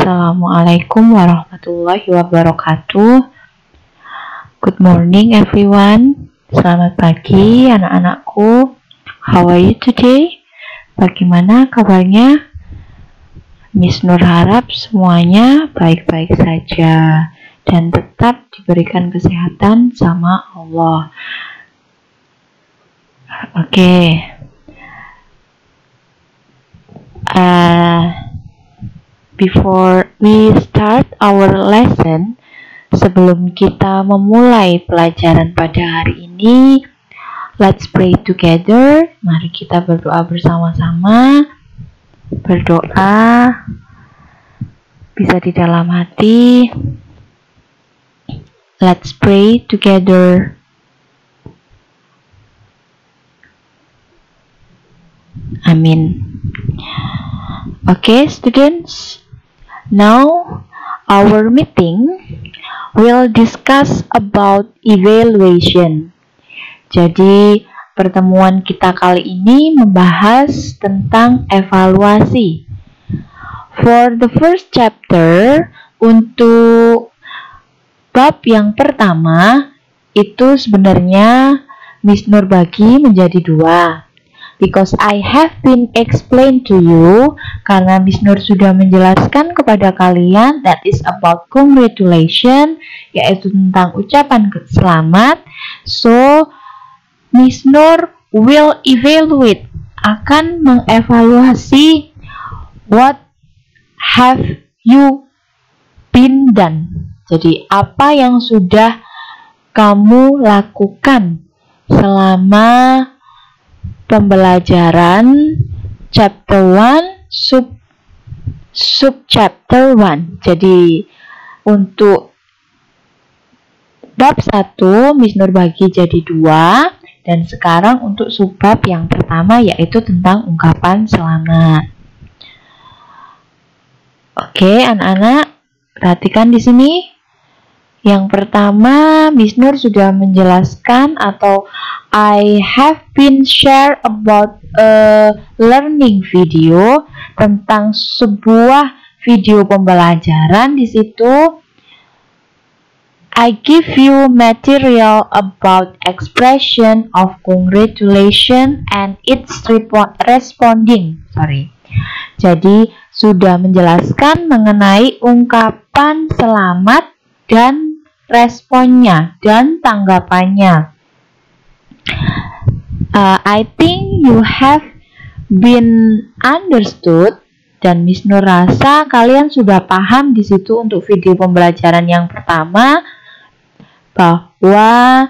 Assalamualaikum warahmatullahi wabarakatuh. Good morning everyone. Selamat pagi anak-anakku. How are you today? Bagaimana kabarnya? Miss Nur harap semuanya baik-baik saja dan tetap diberikan kesehatan sama Allah. Oke. Before we start our lesson, sebelum kita memulai pelajaran pada hari ini, let's pray together. Mari kita berdoa bersama-sama. Berdoa bisa di dalam hati. Let's pray together. Amin. Okay, students. Now, our meeting will discuss about evaluation. Jadi, pertemuan kita kali ini membahas tentang evaluasi. For the first chapter, untuk bab yang pertama, itu sebenarnya Miss Nur bagi menjadi dua. Because I have been explained to you, karena Miss Nur sudah menjelaskan kepada kalian that is about congratulation, yaitu tentang ucapan selamat. So, Miss Nur will evaluate, akan mengevaluasi what have you been done. Jadi, apa yang sudah kamu lakukan selama pembelajaran chapter 1 sub chapter 1. Jadi untuk bab 1 Miss Nur bagi jadi 2, dan sekarang untuk subbab yang pertama yaitu tentang ungkapan selamat. Oke, anak-anak, perhatikan di sini. Yang pertama, Miss Nur sudah menjelaskan atau I have been share about a learning video, tentang sebuah video pembelajaran. Di situ I give you material about expression of congratulation and its responding. Jadi sudah menjelaskan mengenai ungkapan selamat dan responnya dan tanggapannya. I think you have been understood, dan Miss Nur rasa kalian sudah paham di situ untuk video pembelajaran yang pertama bahwa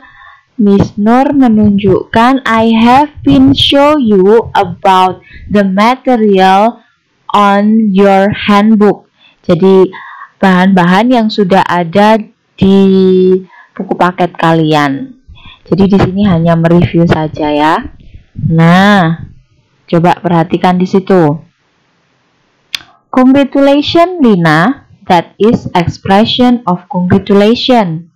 Miss Nur menunjukkan I have been show you about the material on your handbook. Jadi bahan-bahan yang sudah ada di buku paket kalian. Jadi di sini hanya mereview saja ya. Nah, coba perhatikan di situ. Congratulations, Lina. That is expression of congratulation.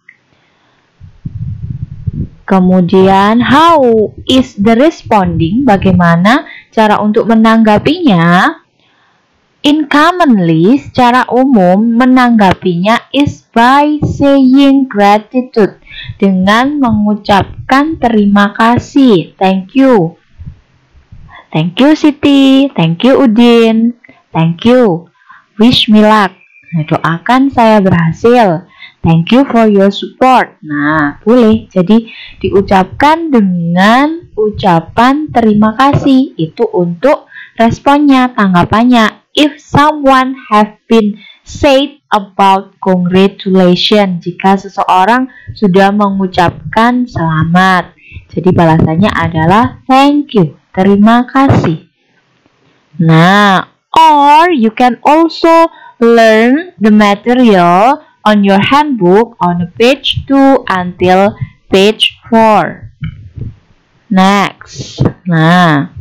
Kemudian, how is the responding? Bagaimana cara untuk menanggapinya? In commonly, secara umum menanggapinya is by saying gratitude, dengan mengucapkan terima kasih. Thank you. Thank you Siti, thank you Udin, thank you. Wish me luck. Doakan saya berhasil. Thank you for your support. Nah, boleh. Jadi diucapkan dengan ucapan terima kasih. Itu untuk responnya, tanggapannya. If someone have been said about congratulations, jika seseorang sudah mengucapkan selamat, jadi balasannya adalah thank you, terima kasih. Nah, or you can also learn the material on your handbook on page 2 until page 4. Next. Nah,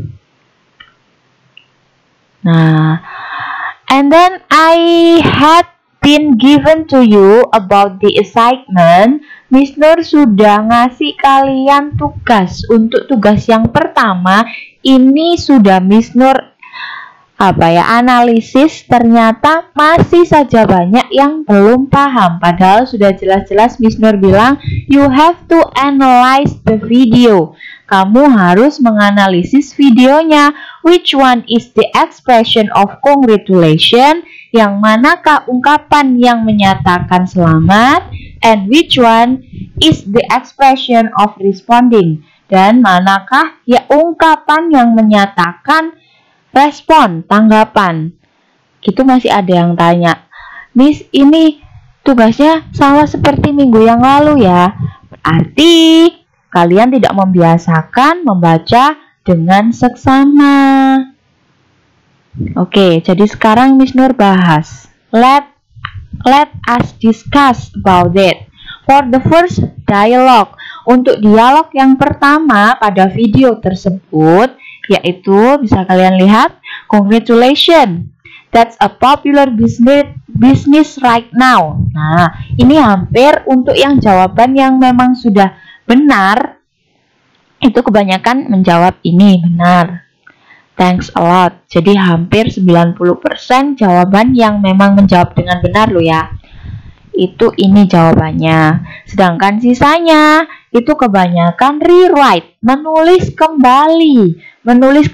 and then I had been given to you about the assignment. Miss Nur sudah ngasih kalian tugas. Untuk tugas yang pertama, ini sudah Miss Nur analisis, ternyata masih saja banyak yang belum paham. Padahal sudah jelas-jelas Miss Nur bilang, you have to analyze the video. Kamu harus menganalisis videonya. Which one is the expression of congratulation? Yang manakah ungkapan yang menyatakan selamat? And which one is the expression of responding? Dan manakah ya ungkapan yang menyatakan respon, tanggapan? Gitu masih ada yang tanya, Miss, ini tugasnya sama seperti minggu yang lalu ya. Berarti kalian tidak membiasakan membaca dengan seksama. Oke, jadi sekarang Miss Nur bahas. Let us discuss about it. For the first dialogue, untuk dialog yang pertama pada video tersebut, yaitu bisa kalian lihat, congratulations, that's a popular business right now. Nah, ini hampir untuk yang jawaban yang memang sudah benar, itu kebanyakan menjawab ini benar. Thanks a lot. Jadi hampir 90% jawaban yang memang menjawab dengan benar loh ya. Itu ini jawabannya. Sedangkan sisanya itu kebanyakan rewrite, menulis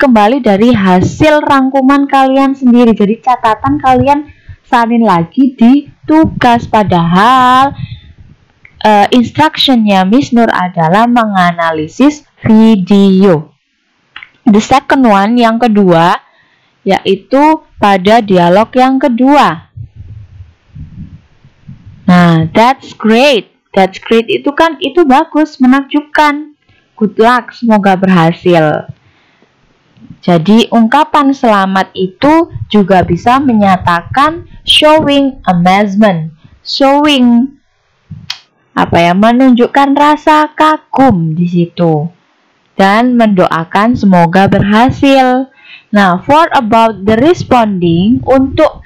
kembali dari hasil rangkuman kalian sendiri. Jadi catatan kalian salin lagi di tugas. Padahal instructionnya Miss Nur adalah menganalisis video. The second one, yang kedua, yaitu pada dialog yang kedua. Nah, that's great. That's great itu kan, itu bagus, menakjubkan. Good luck, semoga berhasil. Jadi ungkapan selamat itu juga bisa menyatakan showing amazement. Showing menunjukkan rasa kagum di situ. Dan mendoakan semoga berhasil. Nah, for about the responding, untuk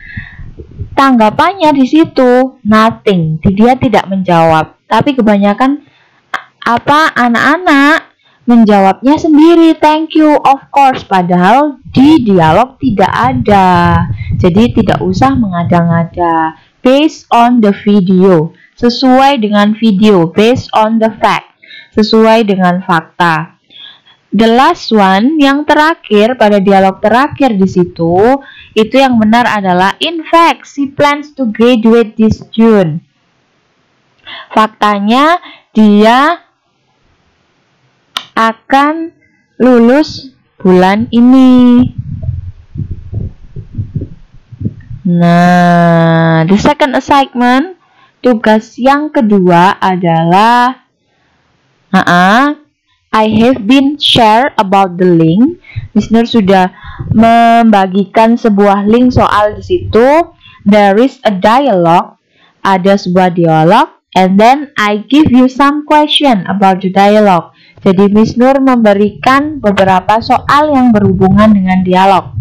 tanggapannya di situ nothing, dia tidak menjawab. Tapi kebanyakan anak-anak menjawabnya sendiri, thank you, of course. Padahal di dialog tidak ada. Jadi tidak usah mengada-ngada. Based on the video, sesuai dengan video. Based on the fact, sesuai dengan fakta. The last one, yang terakhir pada dialog terakhir di situ, itu yang benar adalah in fact she plans to graduate this June. Faktanya dia akan lulus bulan ini. Nah, the second assignment, tugas yang kedua adalah I have been share about the link. Miss Nur sudah membagikan sebuah link soal di situ. There is a dialogue, ada sebuah dialog, and then I give you some question about the dialogue. Jadi Miss Nur memberikan beberapa soal yang berhubungan dengan dialog.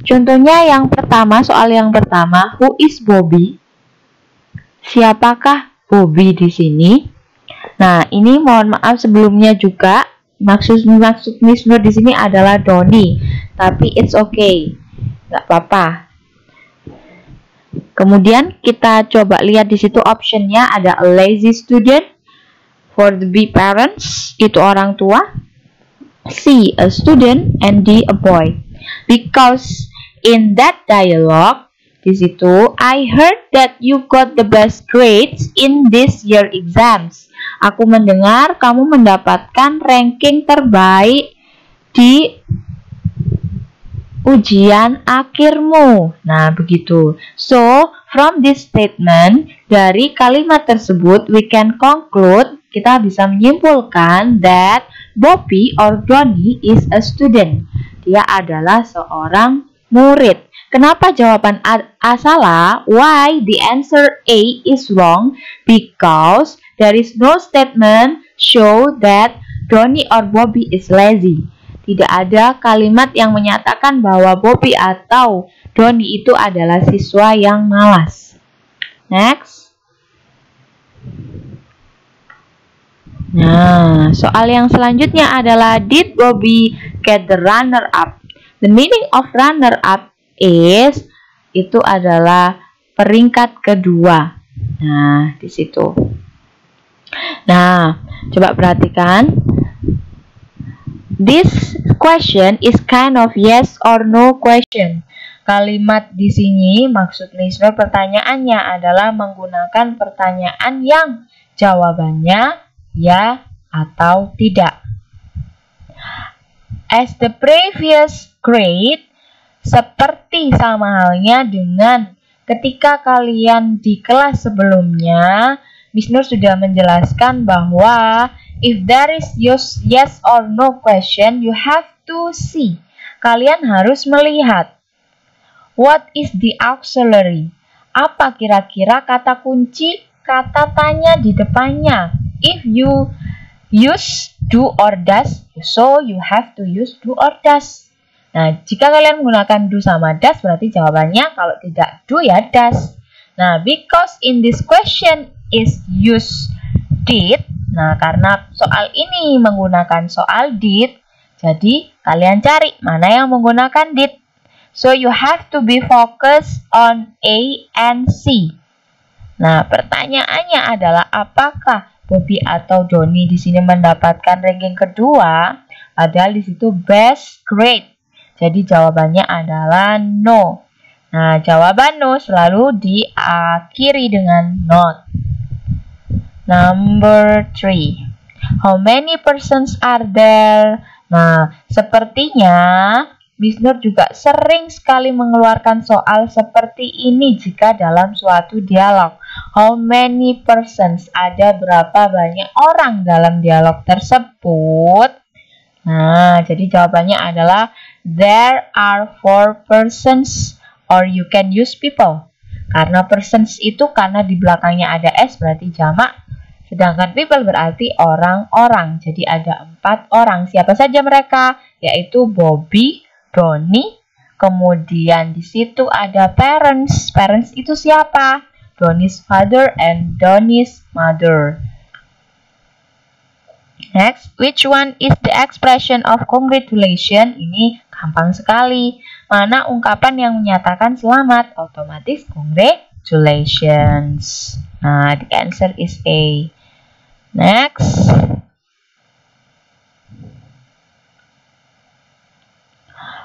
Contohnya yang pertama, soal yang pertama, who is Bobby? Siapakah Bobby di sini? Nah, ini mohon maaf sebelumnya juga, maksud Miss Nur di sini adalah Doni, tapi it's okay, nggak apa-apa. Kemudian kita coba lihat di situ optionnya ada a lazy student, for the B parents, itu orang tua, C a student, and D a boy. Because in that dialogue di situ, I heard that you got the best grades in this year exams. Aku mendengar kamu mendapatkan ranking terbaik di ujian akhirmu. Nah, begitu. So, from this statement, dari kalimat tersebut, we can conclude, kita bisa menyimpulkan that Bobby or Donnie is a student. Dia adalah seorang murid. Kenapa jawaban A salah? Why the answer A is wrong? Because there is no statement show that Donnie or Bobby is lazy. Tidak ada kalimat yang menyatakan bahwa Bobby atau Donnie itu adalah siswa yang malas. Next. Nah, soal yang selanjutnya adalah did Bobby get the runner up? The meaning of runner up is itu adalah peringkat kedua. Nah, di situ. Nah, coba perhatikan. This question is kind of yes or no question. Kalimat di sini maksud listener pertanyaannya adalah menggunakan pertanyaan yang jawabannya ya atau tidak. As the previous grade, seperti sama halnya dengan ketika kalian di kelas sebelumnya, Miss Nur sudah menjelaskan bahwa if there is yes or no question, you have to see. Kalian harus melihat. What is the auxiliary? Apa kira-kira kata kunci, kata tanya di depannya? If you use do or does, so you have to use do or does. Nah, jika kalian menggunakan do sama does, berarti jawabannya kalau tidak do ya does. Nah, because in this question is use did. Nah, karena soal ini menggunakan soal did, jadi kalian cari mana yang menggunakan did. So you have to be focused on A and C. Nah, pertanyaannya adalah apakah Bobby atau Doni di sini mendapatkan ranking kedua? Padahal di situ best grade. Jadi jawabannya adalah no. Nah, jawaban no selalu diakhiri dengan not. Number 3. How many persons are there? Nah, sepertinya Miss Nur juga sering sekali mengeluarkan soal seperti ini jika dalam suatu dialog. How many persons? Ada berapa banyak orang dalam dialog tersebut? Nah, jadi jawabannya adalah there are 4 persons, or you can use people. Karena persons itu karena di belakangnya ada s berarti jamak, sedangkan people berarti orang-orang. Jadi ada 4 orang. Siapa saja mereka? Yaitu Bobby, Doni, kemudian di situ ada parents. Parents itu siapa? Doni's father and Doni's mother. Next, which one is the expression of congratulation? Ini gampang sekali. Mana ungkapan yang menyatakan selamat? Otomatis congratulations. Nah, the answer is A. Next.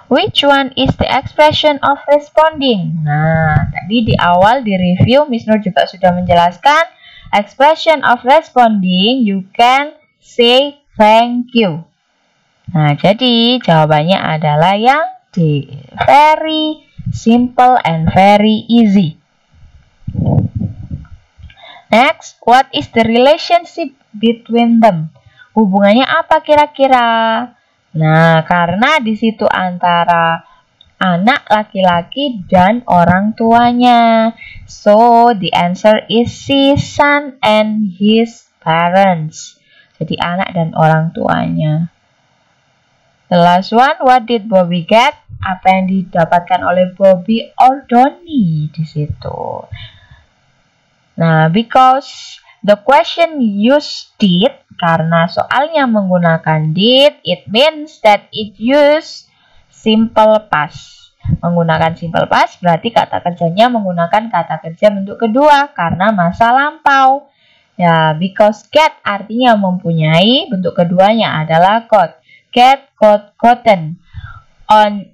Which one is the expression of responding? Nah, tadi di awal di review Miss Nur juga sudah menjelaskan expression of responding, you can say thank you. Nah, jadi jawabannya adalah yang D. Very simple and very easy. Next, what is the relationship between them? Hubungannya apa kira-kira? Nah, karena di situ antara anak laki-laki dan orang tuanya. So, the answer is C, son and his parents. Jadi anak dan orang tuanya. The last one, what did Bobby get? Apa yang didapatkan oleh Bobby or Doni di situ? Nah, because the question used did, karena soalnya menggunakan did, it means that it use simple past. Menggunakan simple past berarti kata kerjanya menggunakan kata kerja bentuk kedua karena masa lampau. Ya, because get artinya mempunyai, bentuk keduanya adalah got. Get, got, gotten. On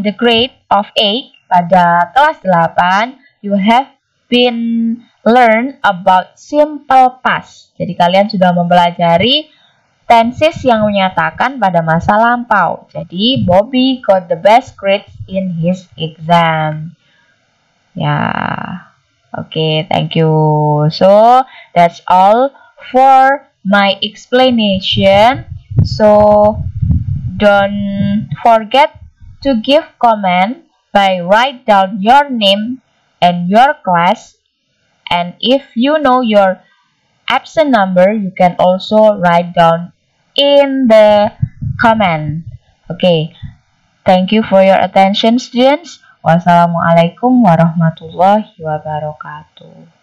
the grade of 8, pada kelas 8, you have been learn about simple past. Jadi kalian sudah mempelajari tenses yang menyatakan pada masa lampau. Jadi Bobby got the best grades in his exam. Ya, okay, thank you. So that's all for my explanation. So don't forget to give comment by write down your name and your class. And if you know your absent number, you can also write down in the comment. Okay, thank you for your attention, students. Wassalamualaikum warahmatullahi wabarakatuh.